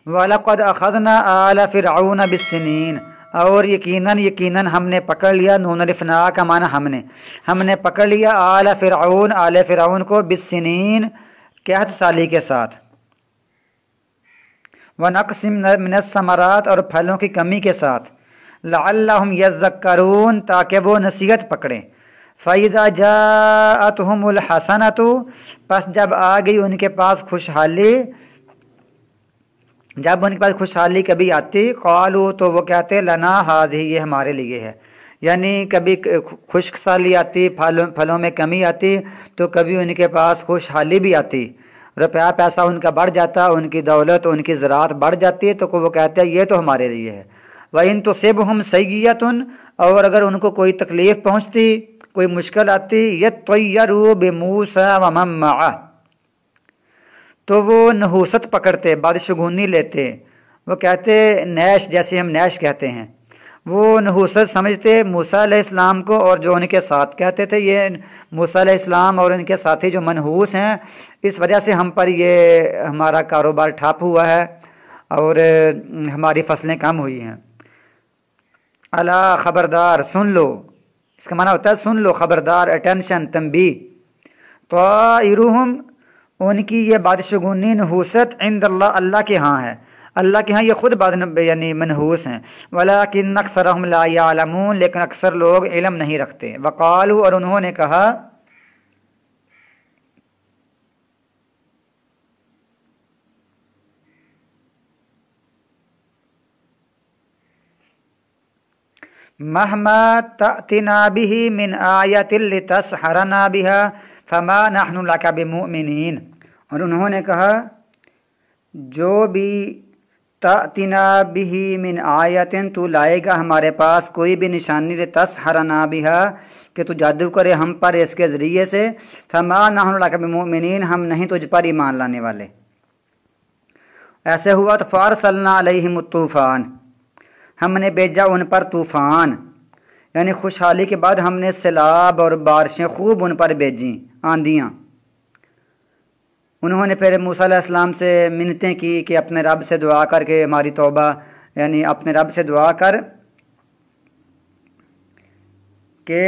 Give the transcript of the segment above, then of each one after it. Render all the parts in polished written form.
वलक़द अख़ज़ना आल फ़िरऔन बिस्सिनीन, और यकीनन हम ने पकड़ लिया, नून अलिफ़ ना का माना हमने पकड़ लिया आल फ़िरऔन को बिस्सिनीन कहत साली के साथ, व नक़्सिम मिनस समरात और फलों की कमी के साथ, लअल्लहुम यज़्ज़क्करून ताकि वो नसीहत पकड़ें। फ़इज़ा जाअतहुमुल हसनतु, पस जब आ गई उनके पास खुशहाली, जब उनके पास खुशहाली कभी आती, क़ालू तो वो कहते लना हाज़िही, ये हमारे लिए है। यानी कभी खुश्क साली आती, फलों में कमी आती, तो कभी उनके पास खुशहाली भी आती, रुपया पैसा उनका बढ़ जाता, उनकी दौलत उनकी ज़राअत बढ़ जाती, तो वो कहते हैं ये तो हमारे लिए है। वइन तुसिबहुम सय्यतुन, और अगर उनको कोई तकलीफ़ पहुँचती, कोई मुश्किल आती, यत्तय्यरू बिमूसा व मन मअह, तो वो नहूसत पकड़ते, बदशगुनी लेते। वो कहते नैश, जैसे हम नैश कहते हैं, वो नहूसत समझते मूसा अलैहिस्सलाम को, और जो उनके साथ कहते थे ये मूसा अलैहिस्सलाम और उनके साथी जो मनहूस हैं, इस वजह से हम पर ये हमारा कारोबार ठप हुआ है और हमारी फसलें कम हुई हैं। अला ख़बरदार, सुन लो, इसका माना होता है सुन लो, ख़बरदार, अटेंशन, तंबीह। ताइरुहुम, उनकी ये बादशगुनी नहूसत इंदल्लाह, अल्लाह के यहाँ है, अल्लाह के यहाँ ये खुद यानी मनहूस हैं। वलाकिन अक्सरहुम ला यालमून, लेकिन अक्सर लोग इल्म नहीं रखते। वक़ालू, और उन्होंने कहा, महमा तअतिना बिही मिन आयतिन लितसहरना बिहा फमा नहनु लका बिमुमिनीन, और उन्होंने कहा जो भी तअतिना बिही मिन आयतिन, तू लाएगा हमारे पास कोई भी निशानी, लितसहरना बिहा, कि तू जादू करे हम पर इसके ज़रिए से, फमा नहनु लका बिमुमिनीन, हम नहीं तुझ पर ईमान लाने वाले। ऐसे हुआ तो फ़अरसलना अलैहिमुत तूफ़ान, हमने भेजा उन पर तूफ़ान, यानी खुशहाली के बाद हमने सैलाब और बारिशें खूब उन पर भेजी, आंधियाँ। उन्होंने फिर मूसा अलैहिस्सलाम से मिन्नतें की कि अपने रब से दुआ करके हमारी तौबा, यानी अपने रब से दुआ कर कि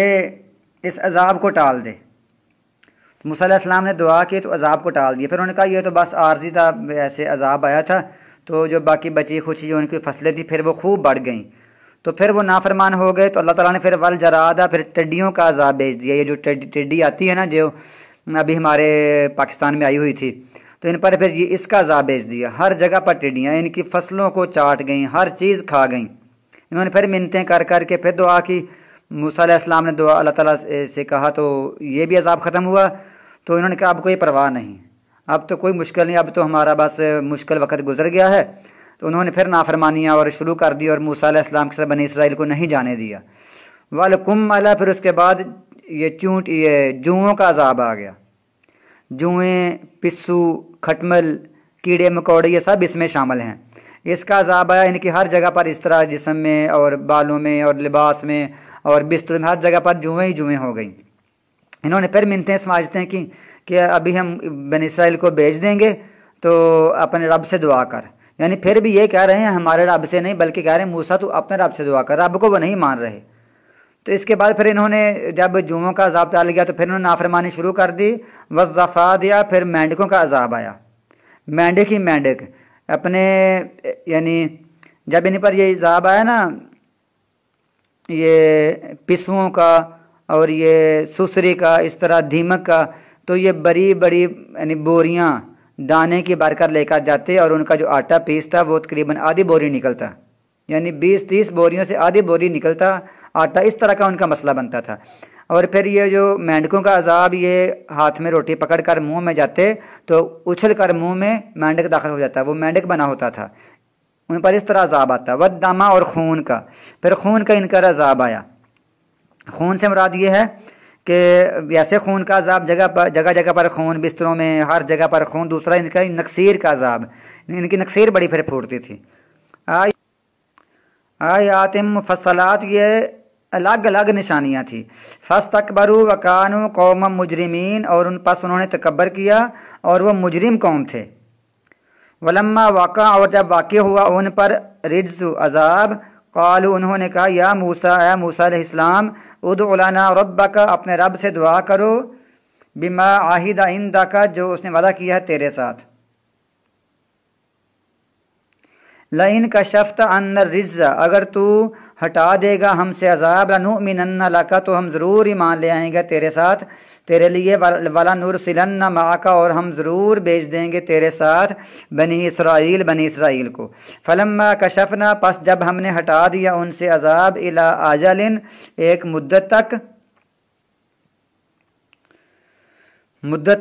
इस अज़ाब को टाल दे। तो मूसा अलैहिस्सलाम ने दुआ की तो अज़ाब को टाल दिया। फिर उन्होंने कहा ये तो बस आर्जी था, ऐसे अज़ाब आया था, तो जो बाकी बची खुची जो उनकी फसलें थी फिर वो खूब बढ़ गईं, तो फिर वो नाफरमान हो गए। तो अल्लाह ताला ने फिर वल जरादा, फिर टिड्डियों का अज़ाब भेज दिया। ये जो टिड्डी आती है ना, जो अभी हमारे पाकिस्तान में आई हुई थी, तो इन पर फिर ये इसका अज़ाब भेज दिया। हर जगह पर टिड्डियाँ इनकी फसलों को चाट गईं, हर चीज़ खा गईं। इन्होंने फिर मिन्नतें कर कर के फिर दुआ की। मूसा अलैहिस्सलाम ने दुआ अल्लाह ताला से कहा, तो ये भी अज़ाब ख़त्म हुआ। तो इन्होंने कहा अब कोई परवाह नहीं, अब तो कोई मुश्किल नहीं, अब तो हमारा बस मुश्किल वक़्त गुजर गया है। तो उन्होंने फिर नाफरमानियाँ और शुरू कर दी और मूसा अलैहिस्सलाम के साथ बनी इसराइल को नहीं जाने दिया। वलकुम अला, फिर उसके बाद ये जुओं का अज़ाब आ गया। जुएँ, पिस्सू, खटमल, कीड़े मकोड़े, ये सब इसमें शामिल हैं। इसका अज़ाब आया इनकी हर जगह पर, इस तरह जिस्म में और बालों में और लिबास में और बिस्तर में, हर जगह पर जुएँ ही जुएँ हो गई। इन्होंने फिर मिन्नतें समझते हैं कि अभी हम बनी इसराइल को भेज देंगे, तो अपने रब से दुआ कर। यानी फिर भी ये कह रहे हैं हमारे रब से नहीं, बल्कि कह रहे हैं मूसा तू अपने रब से दुआ कर, रब को वो नहीं मान रहे। तो इसके बाद फिर इन्होंने जब जुओं का अज़ाब टाल गया तो फिर इन्होंने नाफरमानी शुरू कर दी। वज़फ़ा दिया, फिर मेंढकों का अज़ाब आया। मेंढक ही मेंढक अपने, यानी जब इन पर ये अज़ाब आया ना, ये पिस्सुओं का और ये सुसरी का, इस तरह दीमक का, तो ये बड़ी बड़ी यानी बोरियां दाने की भर कर लेकर जाते और उनका जो आटा पीसता वो तकरीबन आधी बोरी निकलता, यानी 20-30 बोरियों से आधी बोरी निकलता आटा। इस तरह का उनका मसला बनता था। और फिर ये जो मेंढकों का अज़ाब, ये हाथ में रोटी पकड़ कर मुँह में जाते तो उछल कर मुँह में मेंढक दाखिल हो जाता, वो मेंढक बना होता था। उन पर इस तरह अज़ाब आता। वद्दमा, और खून का, फिर खून का इनका अज़ाब आया। खून से मुराद ये है कि ऐसे खून का अज़ाब जगह जगह पर खून, बिस्तरों में हर जगह पर खून। दूसरा इनका नक्सीर का अज़ाब, इनकी नक्सीर बड़ी फिर फूटती थी। आयातिम मुफस्सलात, ये अलग अलग निशानियाँ थी। फस्तकबरू वकानू कौमम मुजरिमीन, और उन पास उन्होंने तकब्बर किया और वो मुजरिम कौम थे। वलम्मा वाक़ा, और जब वाक़ हुआ उन पर रिज्ज़ अज़ाब, क़ालू, उन्होंने कहा, या मूसा, ए मूसा अलैहिस्सलाम, उदउ लना रब्बक, अपने रब से दुआ करो, बिमा आहिदा इंदका, जो उसने वादा किया है तेरे साथ। लइन कशफ्त अन्ना रिज्ज़, अगर तू हटा देगा हमसे अज़ाब, लनुमिनन्ना लका, तो हम ज़रूर ईमान ले आएंगे तेरे साथ, तेरे लिए, वला नुरसिलन्ना माका, और हम ज़रूर भेज देंगे तेरे साथ बनी इसराइल को। फलम्मा कशफना, पस जब हमने हटा दिया उनसे अज़ाब, इला आजलिन, एक मुद्दत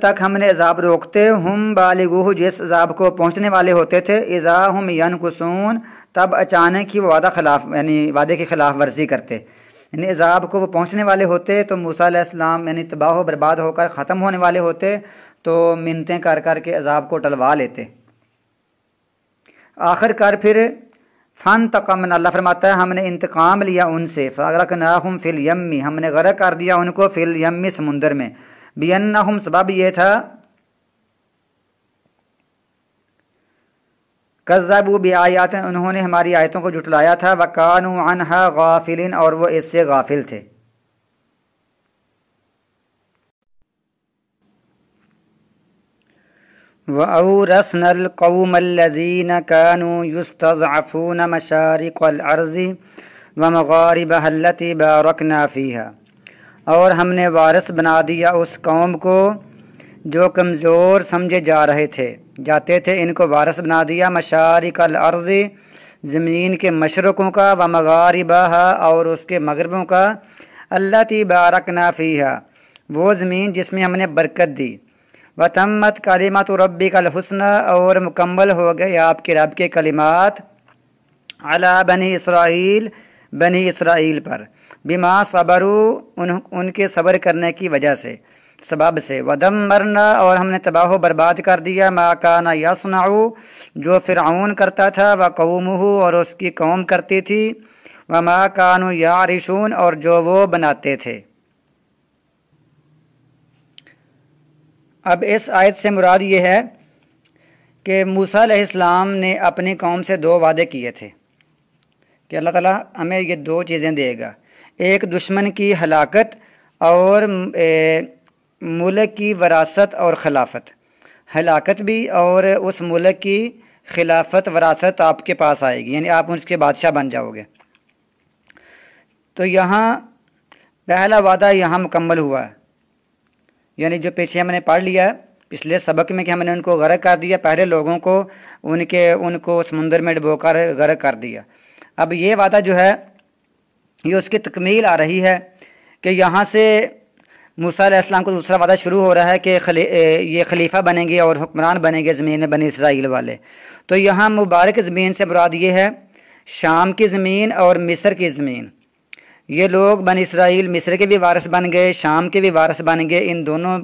तक हमने अज़ाब रोकते, हम बालिगूहु, जिस अज़ाब को पहुँचने वाले होते थे, इज़ा हम यनकुसून, तब अचानक ही वो वादे की खिलाफ वर्जी करते, यानी अज़ाब को वो पहुँचने वाले होते तो मूसा अलैहिस्सलाम यानी तबाह व बर्बाद होकर ख़त्म होने वाले होते, तो मिन्नतें कर कर के अज़ाब को टलवा लेते। आखिरकार फिर फ़न्तक़मना, अल्लाह फरमाता है हमने इंतकाम लिया उनसे, फ़अग़रक़नाहुम फ़िल यम्मी, हमने गरक़ कर दिया उनको, फ़िल यम्मी, समुंदर में, बिअन्नहुम, सबब ये था, कज़्ज़बू बिआयात, उन्होंने हमारी आयतों को झुटलाया था, वकानू अन्हा गाफिलिन, और वो इससे गाफिल थे। वअौरसनल कौमल्लज़ीन कानू युस्तज़अफ़ून मशारिक़ल अर्ज़ि व मग़ारिबहा अल्लती बारकना फ़ीहा, और हमने वारिस बना दिया उस कौम को जो कमज़ोर समझे जाते थे, इनको वारिस बना दिया, मशारिक़ल अर्ज़ि, ज़मीन के मशरक़ों का, व मग़ारिबहा, और उसके मग़रिबों का, अल्लती बारकना फ़ीहा, वो ज़मीन जिसमें हमने बरकत दी, व तम्मत कलिमतु रब्बिकल हुस्ना, और मुकम्मल हो गए आपके रब के कलिमात, अला बनी इसराइल पर, बिमा सबरू, उनके सब्र करने की वजह से, सबब से, वदम्मरना, और हमने तबाह बर्बाद कर दिया, मा काना यसनाउ, जो फ़िरऔन करता था, व कौमुहु, और उसकी कौम करती थी, व मा कानू यारिशून, और जो वो बनाते थे। अब इस आयत से मुराद ये है कि मूसा अलैहिस्सलाम ने अपनी कौम से दो वादे किए थे कि अल्लाह ताला हमें ये दो चीज़ें देगा, एक दुश्मन की हलाकत और मुल्क की वरासत और खिलाफत, हलाकत भी, और उस मुल्क की खिलाफत वरासत आपके पास आएगी, यानी आप उसके बादशाह बन जाओगे। तो यहाँ पहला वादा यहाँ मुकम्मल हुआ है, यानी जो पीछे हमने पढ़ लिया है पिछले सबक में कि हमने उनको गरक कर दिया, पहले लोगों को उनको समुंदर में डुबोकर गरक कर दिया। अब ये वादा जो है ये उसकी तकमील आ रही है कि यहाँ से मूसा अलैहिस्सलाम को दूसरा वादा शुरू हो रहा है कि ये खलीफा बनेंगे और हुक्मरान बनेंगे ज़मीन में, बनी इसराइल वाले। तो यहाँ मुबारक ज़मीन से मुराद ये है शाम की ज़मीन और मिस्र की ज़मीन। ये लोग बनी इसराइल मिस्र के भी वारिस बन गए, शाम के भी वारिस बन गए, इन दोनों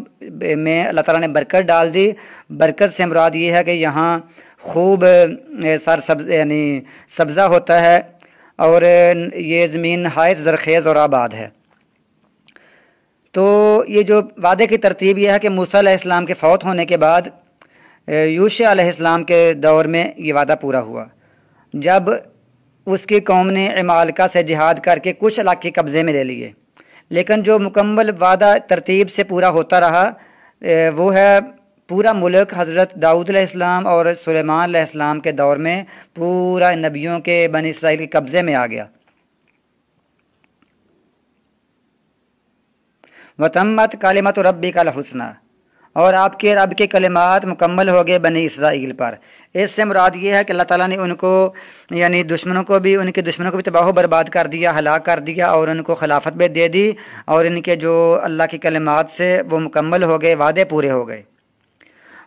में अल्लाह ताला ने बरकत डाल दी। बरकत से मुराद ये है कि यहाँ खूब यानी सब्ज़ा होता है और ये ज़मीन नहायत ज़रख़ेज़ और आबाद है। तो ये जो वादे की तरतीब ये है कि मूसा अलैहिस्सलाम के फ़ौत होने के बाद यूशा अलैहिस्सलाम के दौर में ये वादा पूरा हुआ, जब उसकी कौम ने इमालका से जिहाद करके कुछ इलाके कब्ज़े में ले लिए। लेकिन जो मुकम्मल वादा तरतीब से पूरा होता रहा वो है पूरा मुल्क हज़रत दाऊद अलैहिस्सलाम और सुलेमान अलैहिस्सलाम के दौर में पूरा नबियों के बनी इसराइल के कब्ज़े में आ गया। वतम्मत कलिमतु रब्बिकल हुस्ना, और आपके रब के कलिमात मुकम्मल हो गए बनी इसराइल पर। इससे मुराद ये है कि अल्लाह ताला ने उनको यानी उनके दुश्मनों को भी तबाह बर्बाद कर दिया, हलाक कर दिया, और उनको खिलाफत भी दे दी, और इनके जो अल्लाह की कलिमात से वो मुकम्मल हो गए, वादे पूरे हो गए।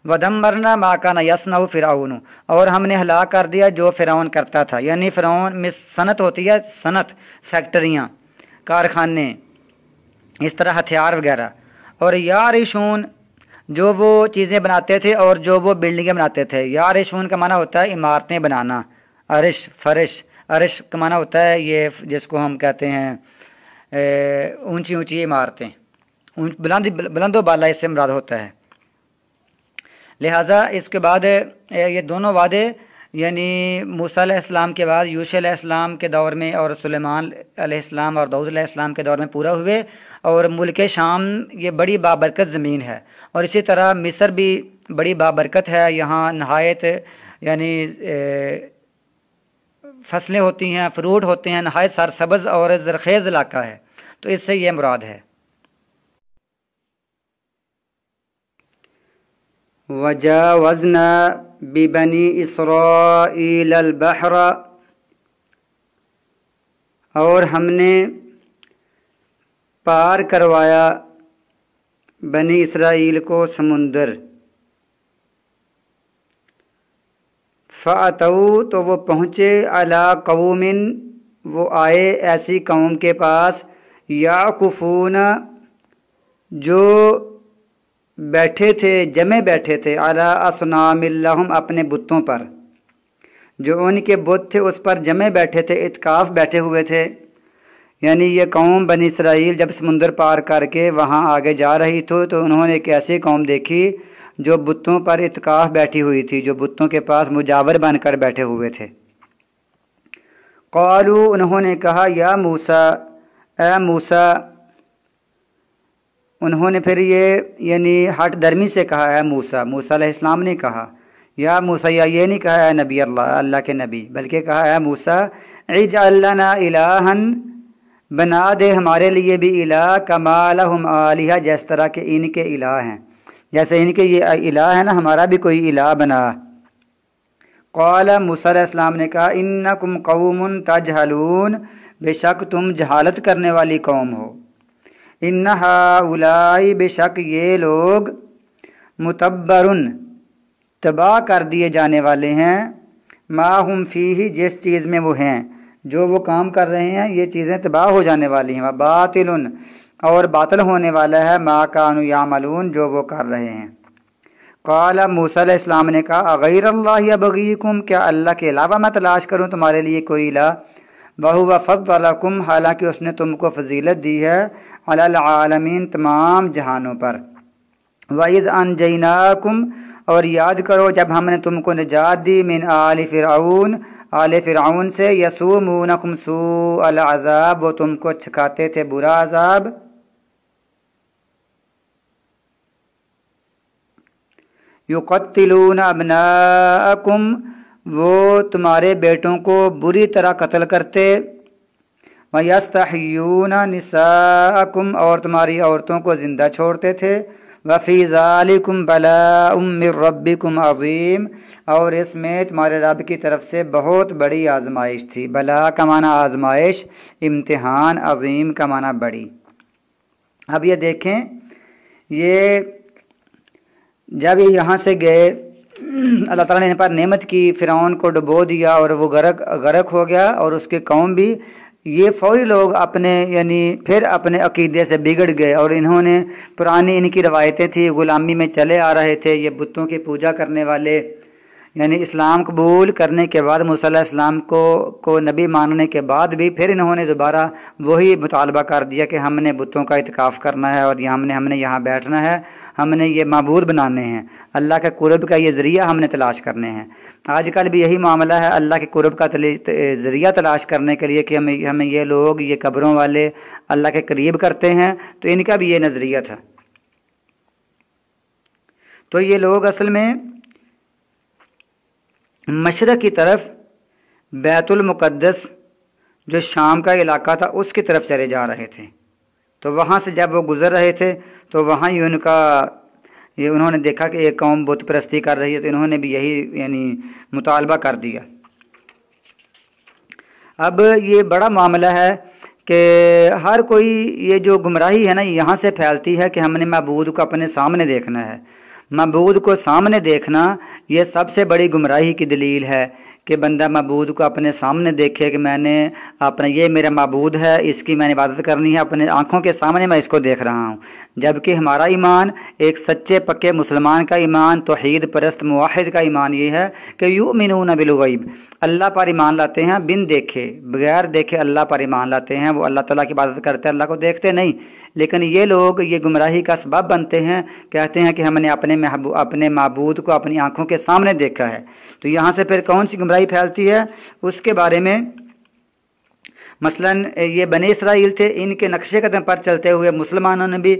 वदम्मरना मा काना यसनउ फ़िरऔन, और हमने हलाक कर दिया जो फ़िरऔन करता था। यानी फ़िरऔन में सनत होती है, सनत फैक्ट्रियाँ, कारखाने, इस तरह हथियार वगैरह, और यारिशून जो वो चीज़ें बनाते थे और जो वो बिल्डिंगें बनाते थे। यारिशून का माना होता है इमारतें बनाना, अरिश फरिश, अरिश का माना होता है ये जिसको हम कहते हैं ऊंची ऊंची इमारतें, बुलंदो बाला, इससे मुराद होता है। لہٰذا اس کے بعد یہ دونوں وعدے یعنی موسیٰ علیہ السلام کے بعد یوشع علیہ السلام کے دور میں اور سلیمان علیہ السلام اور داؤد علیہ السلام کے دور میں پورا ہوئے، اور ملک شام یہ بڑی بابرکت زمین ہے، اور اسی طرح مصر بھی بڑی بابرکت ہے، یہاں نہایت یعنی فصلیں ہوتی ہیں، فروٹ ہوتے ہیں، نہایت سرسبز اور زرخیز علاقہ ہے، تو اس سے یہ مراد ہے۔ وجاوزنا ببنی اسرائیل البحر، اور ہم نے پار کروایا بنی اسرائیل کو سمندر، فَأَتَوْا تو وہ پہنچے عَلَىٰ قَوْمٍ وہ آئے ایسی قوم کے پاس، یعکفون جو بیٹھے تھے، جمع بیٹھے تھے، عَلَىٰ أَصْنَامٍ لَّهُمْ اپنے بتوں پر، جو ان کے بت تھے اس پر جمع بیٹھے تھے، اعتکاف بیٹھے ہوئے تھے۔ یعنی یہ قوم بنی اسرائیل جب سمندر پار کر کے وہاں آگے جا رہی تھی تو انہوں نے ایک ایسی قوم دیکھی جو بتوں پر اعتکاف بیٹھی ہوئی تھی، جو بتوں کے پاس مجاور بن کر بیٹھے ہوئے تھے۔ قالوا انہوں نے کہا یا موسیٰ، اے موسیٰ، انہوں نے پھر یہ یعنی ہٹ درمی سے کہا اے موسیٰ، موسیٰ علیہ السلام نے کہا یا موسیٰ، یا یہ نہیں کہا اے نبی اللہ کے نبی، بلکہ کہا اے موسیٰ اجعل لنا الہا بنا دے ہمارے لیے بھی الہ کما لہم آلہہ جس طرح کہ ان کے الہ ہیں، جیسے ان کے یہ الہ ہے نا ہمارا بھی کوئی الہ بنا۔ قال موسیٰ علیہ السلام نے کہا انکم قوم تجہلون بے شک تم جہالت کرنے والی قوم ہو، ان ہؤلاء بے شک یہ لوگ متبرن تباہ کر دیے جانے والے ہیں، ما ہم فیہ جس چیز میں وہ ہیں، جو وہ کام کر رہے ہیں یہ چیزیں تباہ ہو جانے والی ہیں، وباطل اور باطل ہونے والا ہے، ما کانوا یعملون جو وہ کر رہے ہیں۔ قال موسیٰ علیہ السلام نے کہا غیر اللہ ابغیکم کیا اللہ کے علاوہ میں تلاش کروں تمہارے لیے کوئی الہ، وہو فضلکم حالانکہ اس نے تم کو فضیلت دی ہے، علی العالمین تمام جہانوں پر۔ وَإِذْ أَنْجَيْنَاكُمْ اور یاد کرو جب ہم نے تم کو نجات دی، من آل فرعون آل فرعون سے، یسومونکم سوء العذاب وہ تم کو چکھاتے تھے برا عذاب، یقتلون ابناءکم وہ تمہارے بیٹوں کو بری طرح قتل کرتے، وَيَسْتَحْيُونَ نِسَاءَكُمْ اور تمہاری عورتوں کو زندہ چھوڑتے تھے، وَفِي ذَلِكُمْ بَلَاءٌ مِّن رَبِّكُمْ عَظِيمٌ اور اس میں تمہارے رب کی طرف سے بہت بڑی آزمائش تھی۔ بلا کا معنی آزمائش، امتحان، عظیم کا معنی بڑی۔ اب یہ دیکھیں یہ جب یہ یہاں سے گئے اللہ تعالیٰ نے ان پر نعمت کی، فرعون کو ڈبو دیا اور وہ غرق ہو گیا اور اس کے قوم بھی، یہ فوری لوگ اپنے یعنی پھر اپنے عقیدے سے بگڑ گئے، اور انہوں نے پرانی ان کی روایتیں تھی، غلامی میں چلے آ رہے تھے یہ بتوں کی پوجا کرنے والے، یعنی اسلام قبول کرنے کے بعد موسیٰ علیہ السلام کو نبی ماننے کے بعد بھی پھر انہوں نے دوبارہ وہی مطالبہ کر دیا کہ ہم نے بتوں کا اعتکاف کرنا ہے، اور ہم نے یہاں بیٹھنا ہے، ہم نے یہ معبود بنانے ہیں، اللہ کے قرب کا یہ ذریعہ ہم نے تلاش کرنے ہیں۔ آج کل بھی یہی معاملہ ہے، اللہ کے قرب کا ذریعہ تلاش کرنے کے لیے کہ ہمیں یہ لوگ یہ قبروں والے اللہ کے قریب کرتے ہیں، تو ان کا بھی یہ نظریہ تھا۔ تو یہ لوگ اصل میں مشرق کی طرف بیت المقدس جو شام کا علاقہ تھا اس کی طرف چلے جا رہے تھے، تو وہاں سے جب وہ گزر رہے تھے تو وہاں ہی انہوں نے دیکھا کہ ایک قوم بت پرستی کر رہی ہے، تو انہوں نے بھی یہی یعنی مطالبہ کر دیا۔ اب یہ بڑا معاملہ ہے کہ ہر کوئی یہ جو گمراہی ہے نا یہاں سے پھیلتی ہے کہ ہم نے معبود کو اپنے سامنے دیکھنا ہے۔ معبود کو سامنے دیکھنا یہ سب سے بڑی گمراہی کی دلیل ہے کہ بندہ معبود کو اپنے سامنے دیکھے کہ میں نے اپنا یہ میرا معبود ہے، اس کی میں نے عبادت کرنی ہے، اپنے آنکھوں کے سامنے میں اس کو دیکھ رہا ہوں، جبکہ ہمارا ایمان ایک سچے پکے مسلمان کا ایمان، توحید پرست موحد کا ایمان یہ ہے کہ یؤمنون بالغیب، اللہ پر ایمان لاتے ہیں بن دیکھے، بغیر دیکھے اللہ پر ایمان لاتے ہیں۔ وہ اللہ تعالیٰ کی عبادت کرتے ہیں، اللہ کو دیکھتے نہیں، لیکن یہ لوگ یہ گمراہی کا سبب بنتے ہیں، کہتے ہیں کہ ہم نے اپنے معبود کو اپنی آنکھوں کے سامنے دیکھا ہے۔ تو یہاں سے پھر کون سی گمراہی پھیلتی ہے اس کے بارے میں، مثلا یہ بنی اسرائیل تھے، ان کے نقشے قدم پر چلتے ہوئے مسلمانوں نے بھی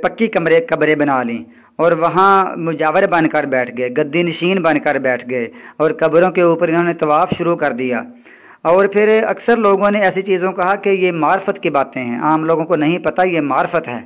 پکی قبریں بنا لیں اور وہاں مجاور بن کر بیٹھ گئے، گدی نشین بن کر بیٹھ گئے اور قبروں کے اوپر انہوں نے طواف شروع کر دیا۔ اور پھر اکثر لوگوں نے ایسی چیزوں کہا کہ یہ معرفت کی باتیں ہیں، عام لوگوں کو نہیں پتہ یہ معرفت ہے،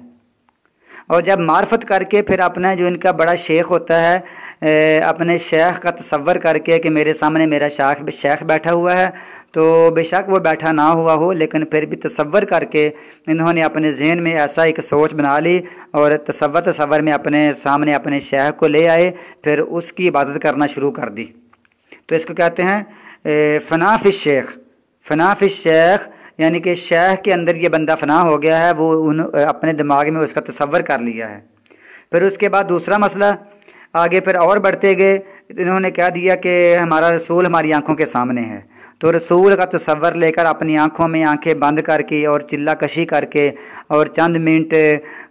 اور جب معرفت کر کے پھر اپنا جو ان کا بڑا شیخ ہوتا ہے اپنے شیخ کا تصور کر کے کہ میرے سامنے میرا شیخ بیٹھا ہوا ہے، تو بے شک وہ بیٹھا نہ ہوا ہو لیکن پھر بھی تصور کر کے انہوں نے اپنے ذہن میں ایسا ایک سوچ بنا لی اور تصور میں اپنے سامنے اپنے شیخ کو لے آئے، پھر اس کی عبادت کرنا شروع کر دی۔ تو اس کو کہتے ہیں فنا فی الشیخ، فنا فی الشیخ، یعنی کہ شیخ کے اندر یہ بندہ فنا ہو گیا ہے، وہ اپنے دماغ میں اس کا تصور کر لیا ہے۔ پھر اس کے بعد دوسرا مسئلہ آگے پھر اور بڑھتے گئے، انہوں نے کہہ دیا کہ ہمارا رسول ہماری آنکھوں کے سامنے ہے، تو رسول کا تصور لے کر اپنی آنکھوں میں آنکھیں بند کر کے اور چلہ کشی کر کے اور چند منٹ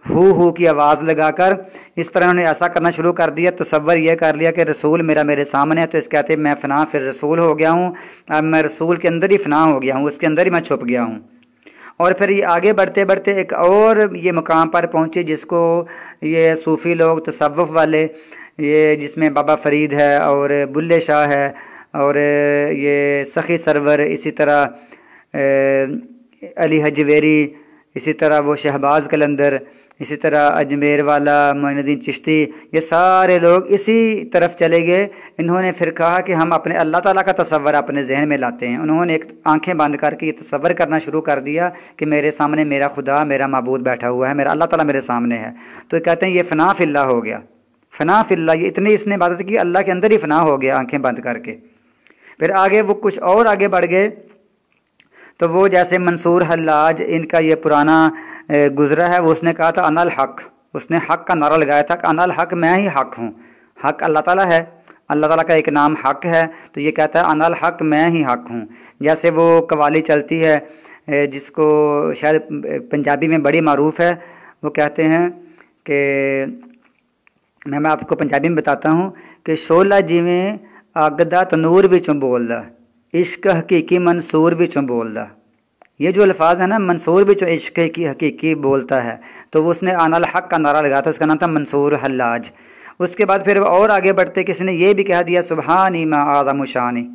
ہو کی آواز لگا کر اس طرح انہوں نے ایسا کرنا شروع کر دیا، تصور یہ کر لیا کہ رسول میرے سامنے ہے، تو اس کہتے ہیں میں فنا پھر رسول ہو گیا ہوں، اب میں رسول کے اندر ہی فنا ہو گیا ہوں، اس کے اندر ہی میں چھپ گیا ہوں۔ اور پھر یہ آگے بڑھتے بڑھتے ایک اور یہ مقام پر پہنچے جس کو یہ صوفی لوگ تصوف والے، یہ جس میں بابا فرید ہے اور بلے شاہ ہے اور یہ سخی سرور، اسی طرح علی حجویری، اسی طرح وہ شہباز قلندر، اسی طرح اجمیر والا معین الدین چشتی، یہ سارے لوگ اسی طرف چلے گئے۔ انہوں نے پھر کہا کہ ہم اپنے اللہ تعالیٰ کا تصور اپنے ذہن میں لاتے ہیں، انہوں نے ایک آنکھیں بند کر کے یہ تصور کرنا شروع کر دیا کہ میرے سامنے میرا خدا، میرا معبود بیٹھا ہوا ہے، میرا اللہ تعالیٰ میرے سامنے ہے، تو کہتے ہیں یہ فنا فی اللہ ہو گیا، فنا فی اللہ، یہ اتنی اس نے عبادت کی اللہ کے اندر ہی فنا ہو گیا آنکھیں بند کر کے۔ پھر آگے وہ کچھ اور آگے بڑھ گئے، تو وہ جیسے منصور حلاج، ان کا یہ پرانا گزرا ہے، وہ اس نے کہا تھا انا الحق، اس نے حق کا نعرہ لگایا تھا کہ انا الحق، میں ہی حق ہوں، حق اللہ تعالیٰ ہے، اللہ تعالیٰ کا ایک نام حق ہے، تو یہ کہتا ہے انا الحق، میں ہی حق ہوں۔ جیسے وہ قوالی چلتی ہے جس کو شاید پنجابی میں بڑی معروف ہے، وہ کہتے ہیں کہ میں آپ کو پنجابی میں بتاتا ہوں کہ شولہ جیویں اگدا تنور وچوں بولدا، عشق حقیقی منصور وچوں بولدا۔ یہ جو الفاظ ہے نا، منصور وچوں عشق کی حقیقی بولتا ہے، تو اس نے انا الحق کا نعرہ لگا تھا، اس کا نام تھا منصور حلاج۔ اس کے بعد پھر اور آگے بڑھتے کسی نے یہ بھی کہہ دیا سبحانی ما اعظم شانی،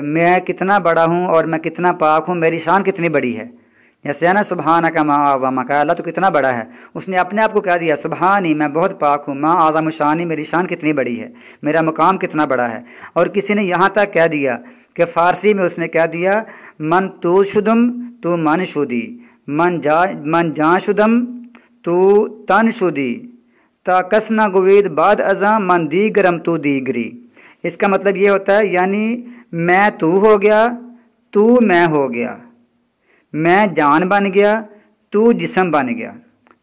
میں کتنا بڑا ہوں اور میں کتنا پاک ہوں، میری شان کتنی بڑی ہے، جیسے ہے نا سبحانک ما اعظمک، اللہ تو کتنا بڑا ہے، اس نے اپنے آپ کو کہہ دیا سبحانی، میں بہت پاک ہوں، ما اعظم شانی، میری شان کتنی بڑی ہے، میرا مقام کتنا بڑا ہے۔ اور کسی نے یہاں تک کہہ دیا کہ فارسی میں اس نے کہہ دیا من تو شدم تو من شدی، من جان شدم تو تن شدی، تا کسنا گوید بعد ازاں من دیگرم تو دیگری۔ اس کا مطلب یہ ہوتا ہے یعنی میں تو ہو گیا، تو میں ہو گیا، میں جان بن گیا، تو جسم بن گیا،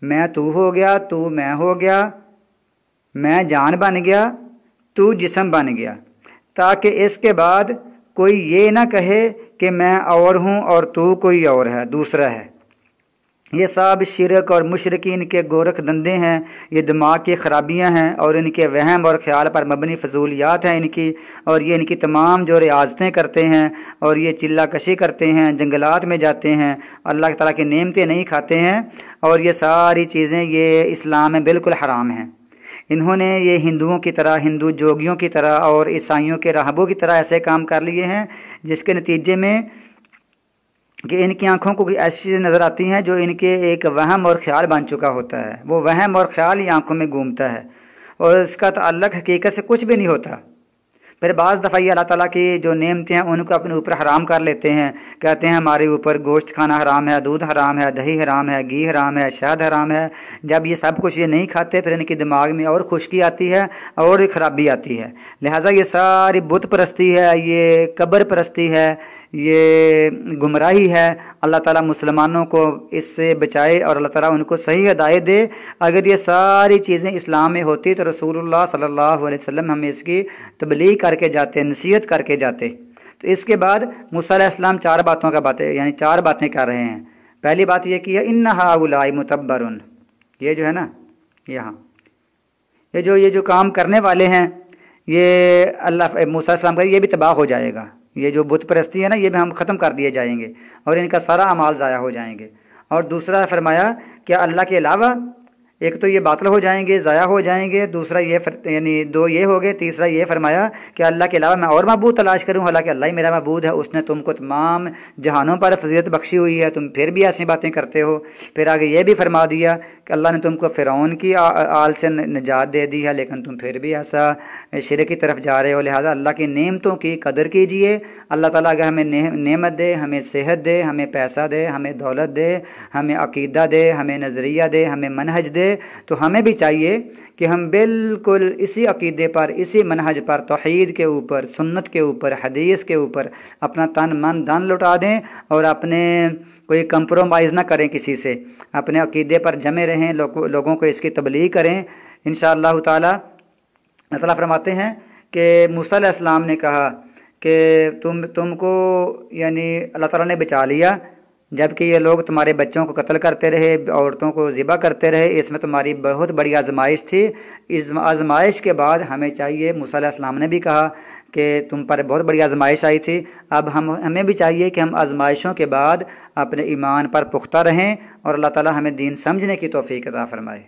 میں تو ہو گیا، تو میں ہو گیا، میں جان بن گیا، تو جسم بن گیا، تاکہ اس کے بعد کوئی یہ نہ کہے کہ میں اور ہوں اور تو کوئی اور ہے، دوسرا ہے۔ یہ سب شرک اور مشرکین کے گورکھ دندے ہیں، یہ دماغ کی خرابیاں ہیں اور ان کے وہم اور خیال پر مبنی فضولیات ہیں ان کی، اور یہ ان کی تمام جو ریاضتیں کرتے ہیں اور یہ چلہ کشی کرتے ہیں، جنگلات میں جاتے ہیں، اللہ تعالیٰ کی نعمتیں نہیں کھاتے ہیں، اور یہ ساری چیزیں یہ اسلام میں بالکل حرام ہیں۔ انہوں نے یہ ہندوؤں کی طرح، ہندو جوگیوں کی طرح اور عیسائیوں کے راہبوں کی طرح ایسے کام کر لیے ہیں جس کے نتیجے میں کہ ان کی آنکھوں کو ایسی چیزیں نظر آتی ہیں جو ان کے ایک وہم اور خیال بن چکا ہوتا ہے، وہ وہم اور خیال ہی آنکھوں میں گھومتا ہے اور اس کا تعلق حقیقت سے کچھ بھی نہیں ہوتا۔ پھر بعض دفعہ یہ اللہ تعالیٰ کی جو نعمتیں ہیں ان کو اپنے اوپر حرام کر لیتے ہیں، کہتے ہیں ہمارے اوپر گوشت کھانا حرام ہے، دودھ حرام ہے، دہی حرام ہے، گھی حرام ہے، شہد حرام ہے۔ جب یہ سب کچھ یہ نہیں کھاتے پھر ان کے دماغ میں اور خشکی آتی ہے اور خرابی آتی ہے۔ لہٰذا یہ ساری بت پرستی ہے، یہ قبر پرستی ہے، یہ گمراہی ہے۔ اللہ تعالیٰ مسلمانوں کو اس سے بچائے اور اللہ تعالیٰ ان کو صحیح ہدایت دے۔ اگر یہ ساری چیزیں اسلام میں ہوتی تو رسول اللہ صلی اللہ علیہ وسلم ہمیں اس کی تبلیغ کر کے جاتے، نصیحت کر کے جاتے۔ تو اس کے بعد موسیٰ علیہ السلام چار باتیں کر رہے ہیں۔ पहली बात ये की है इन्ना हाउलाई मुतब्बरुन, ये जो है ना यहाँ ये जो काम करने वाले हैं ये अल्लाह मूसा अलैहिस्सलाम का ये भी तबाह हो जाएगा, ये जो बुत परस्ती है ना ये भी हम ख़त्म कर दिए जाएंगे और इनका सारा अमाल ज़ाया हो जाएंगे। और दूसरा फरमाया कि अल्लाह के अलावा एक तो ये बातिल हो जाएंगे, ज़ाया हो जाएंगे, दूसरा ये यानी दो ये हो गए, तीसरा ये फरमाया कि अल्लाह के अलावा मैं और मबूद तलाश करूँ, हालांकि अल्लाह ही मेरा मबूद है, उसने तुमको तमाम जहानों पर फजीलत बख्शी हुई है, तुम फिर भी ऐसी बातें करते हो। फिर आगे ये भी फरमा दिया कि अल्लाह ने तुमको फ़िरौन की आल से निजात दे दी है, लेकिन तुम फिर भी ऐसा शिरक की तरफ जा रहे हो, लिहाजा अल्लाह की नेमतों की कदर कीजिए। अल्लाह ताला अगर हमें नेमत दे, हमें सेहत दे, हमें पैसा दे, हमें दौलत दे, हमें अकीदा दे, हमें नज़रिया दे, हमें मनहज दे, तो हमें भी चाहिए कि हम बिल्कुल इसी अकीदे पर, इसी मनहज पर, तौहीद के ऊपर, सुन्नत के ऊपर, हदीस के ऊपर अपना तन मन धन लुटा दें और अपने कोई कंप्रोमाइज़ ना करें किसी से, अपने अकीदे पर जमे रहें, लोगों को इसकी तबलीग करें। इंशाअल्लाह ताला अल्लाह ताला फरमाते हैं कि मूसा अलैहिस्सलाम ने कहा कि तुमको यानी अल्लाह ताला ने बचा लिया, जबकि ये लोग तुम्हारे बच्चों को कत्ल करते रहे, औरतों को ज़िबा करते रहे, इसमें तुम्हारी बहुत बड़ी आजमाइश थी। इस आजमाइश के बाद हमें चाहिए, मूसा अलैहिस्सलाम ने भी कहा कि तुम पर बहुत बड़ी आजमाइश आई थी, अब हमें भी चाहिए कि हम आजमाइशों के बाद अपने ईमान पर पुख्ता रहें और अल्लाह ताला हमें दीन समझने की तौफीक अता फरमाए।